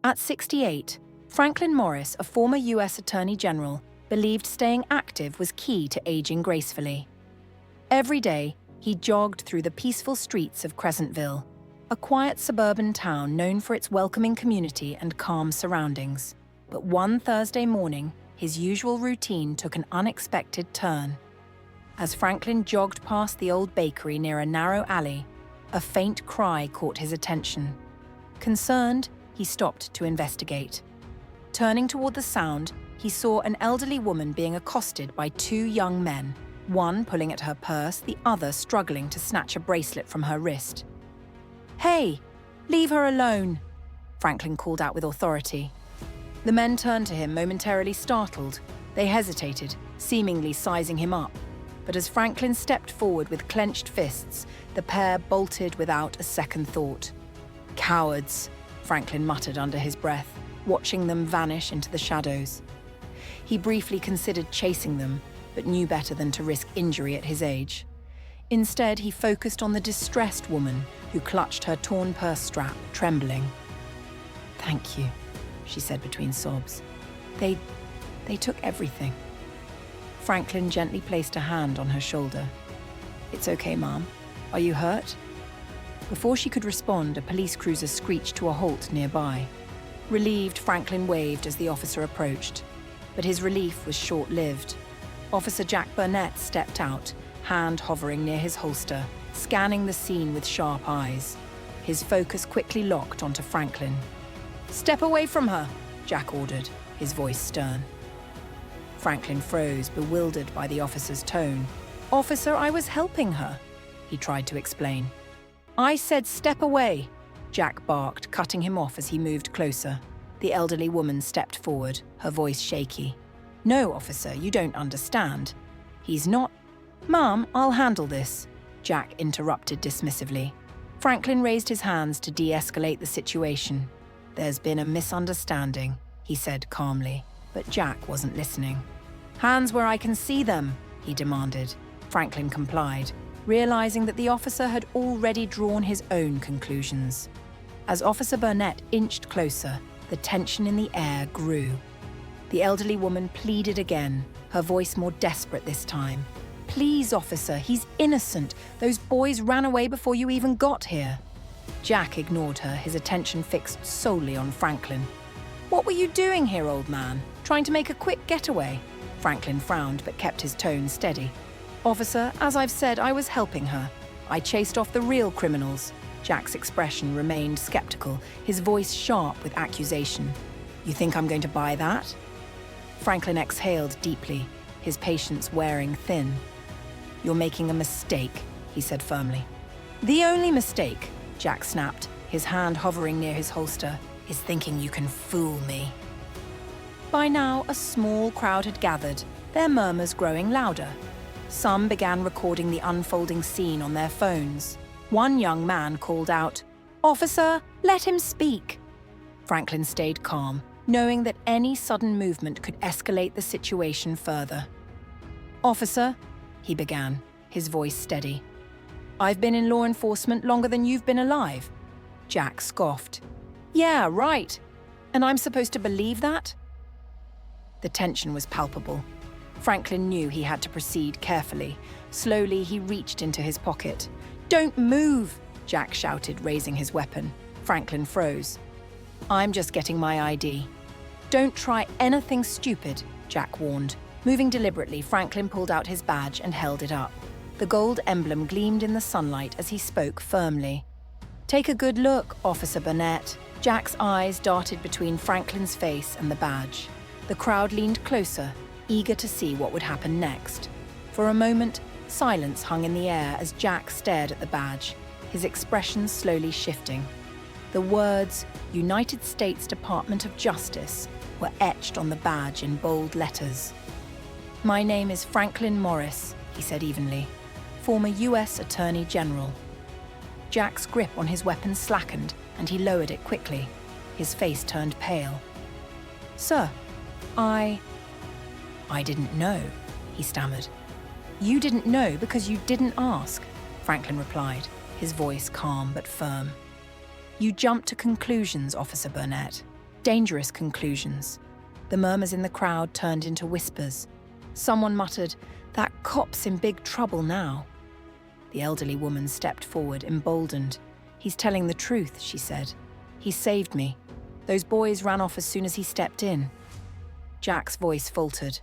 At 68, Franklin Morris, a former U.S. Attorney General, believed staying active was key to aging gracefully. Every day, he jogged through the peaceful streets of Crescentville, a quiet suburban town known for its welcoming community and calm surroundings. But one Thursday morning, his usual routine took an unexpected turn. As Franklin jogged past the old bakery near a narrow alley, a faint cry caught his attention. Concerned, he stopped to investigate. Turning toward the sound, he saw an elderly woman being accosted by two young men, one pulling at her purse, the other struggling to snatch a bracelet from her wrist. "Hey, leave her alone," Franklin called out with authority. The men turned to him, momentarily startled. They hesitated, seemingly sizing him up. But as Franklin stepped forward with clenched fists, the pair bolted without a second thought. "Cowards," Franklin muttered under his breath, watching them vanish into the shadows. He briefly considered chasing them, but knew better than to risk injury at his age. Instead, he focused on the distressed woman who clutched her torn purse strap, trembling. "Thank you," she said between sobs. They took everything." Franklin gently placed a hand on her shoulder. "It's okay, Mom. Are you hurt?" Before she could respond, a police cruiser screeched to a halt nearby. Relieved, Franklin waved as the officer approached. But his relief was short-lived. Officer Jack Burnett stepped out, hand hovering near his holster, scanning the scene with sharp eyes. His focus quickly locked onto Franklin. "Step away from her," Jack ordered, his voice stern. Franklin froze, bewildered by the officer's tone. "Officer, I was helping her," he tried to explain. "I said step away," Jack barked, cutting him off as he moved closer. The elderly woman stepped forward, her voice shaky. "No, officer, you don't understand. He's not—" "Mom, I'll handle this," Jack interrupted dismissively. Franklin raised his hands to de-escalate the situation. "There's been a misunderstanding," he said calmly, but Jack wasn't listening. "Hands where I can see them," he demanded. Franklin complied, realizing that the officer had already drawn his own conclusions. As Officer Burnett inched closer, the tension in the air grew. The elderly woman pleaded again, her voice more desperate this time. "Please, officer, he's innocent. Those boys ran away before you even got here." Jack ignored her, his attention fixed solely on Franklin. "What were you doing here, old man? Trying to make a quick getaway?" Franklin frowned but kept his tone steady. "Officer, as I've said, I was helping her. I chased off the real criminals." Jack's expression remained skeptical, his voice sharp with accusation. "You think I'm going to buy that?" Franklin exhaled deeply, his patience wearing thin. "You're making a mistake," he said firmly. "The only mistake," Jack snapped, his hand hovering near his holster, "is thinking you can fool me." By now, a small crowd had gathered, their murmurs growing louder. Some began recording the unfolding scene on their phones. One young man called out, "Officer, let him speak." Franklin stayed calm, knowing that any sudden movement could escalate the situation further. "Officer," he began, his voice steady. "I've been in law enforcement longer than you've been alive." Jack scoffed. "Yeah, right. And I'm supposed to believe that?" The tension was palpable. Franklin knew he had to proceed carefully. Slowly, he reached into his pocket. "Don't move!" Jack shouted, raising his weapon. Franklin froze. "I'm just getting my ID." "Don't try anything stupid," Jack warned. Moving deliberately, Franklin pulled out his badge and held it up. The gold emblem gleamed in the sunlight as he spoke firmly. "Take a good look, Officer Burnett." Jack's eyes darted between Franklin's face and the badge. The crowd leaned closer, eager to see what would happen next. For a moment, silence hung in the air as Jack stared at the badge, his expression slowly shifting. The words, "United States Department of Justice," were etched on the badge in bold letters. "My name is Franklin Morris," he said evenly, "former U.S. Attorney General." Jack's grip on his weapon slackened, and he lowered it quickly. His face turned pale. "Sir, I didn't know," he stammered. "You didn't know because you didn't ask," Franklin replied, his voice calm but firm. "You jumped to conclusions, Officer Burnett. Dangerous conclusions. The murmurs in the crowd turned into whispers. Someone muttered, "That cop's in big trouble now." The elderly woman stepped forward, emboldened. "He's telling the truth," she said. "He saved me. Those boys ran off as soon as he stepped in." Jack's voice faltered.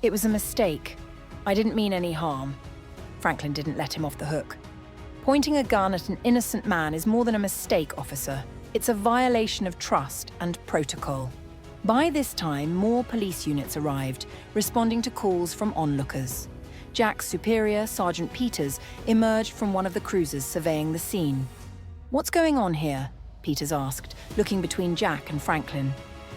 "It was a mistake. I didn't mean any harm." Franklin didn't let him off the hook. "Pointing a gun at an innocent man is more than a mistake, officer. It's a violation of trust and protocol." By this time, more police units arrived, responding to calls from onlookers. Jack's superior, Sergeant Peters, emerged from one of the cruisers surveying the scene. "What's going on here?" Peters asked, looking between Jack and Franklin.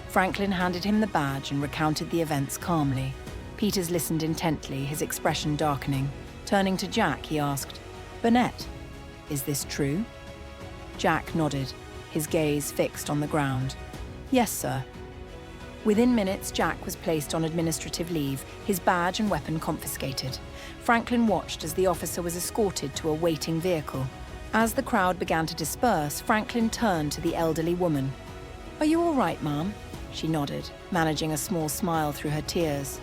Franklin handed him the badge and recounted the events calmly. Peters listened intently, his expression darkening. Turning to Jack, he asked, "Burnett, is this true?" Jack nodded, his gaze fixed on the ground. "Yes, sir." Within minutes, Jack was placed on administrative leave, his badge and weapon confiscated. Franklin watched as the officer was escorted to a waiting vehicle. As the crowd began to disperse, Franklin turned to the elderly woman. "Are you all right, ma'am?" She nodded, managing a small smile through her tears.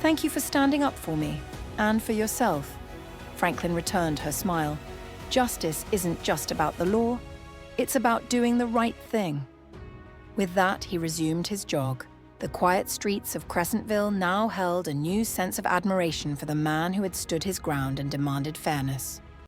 "Thank you for standing up for me, and for yourself." Franklin returned her smile. "Justice isn't just about the law, it's about doing the right thing." With that, he resumed his jog. The quiet streets of Crescentville now held a new sense of admiration for the man who had stood his ground and demanded fairness.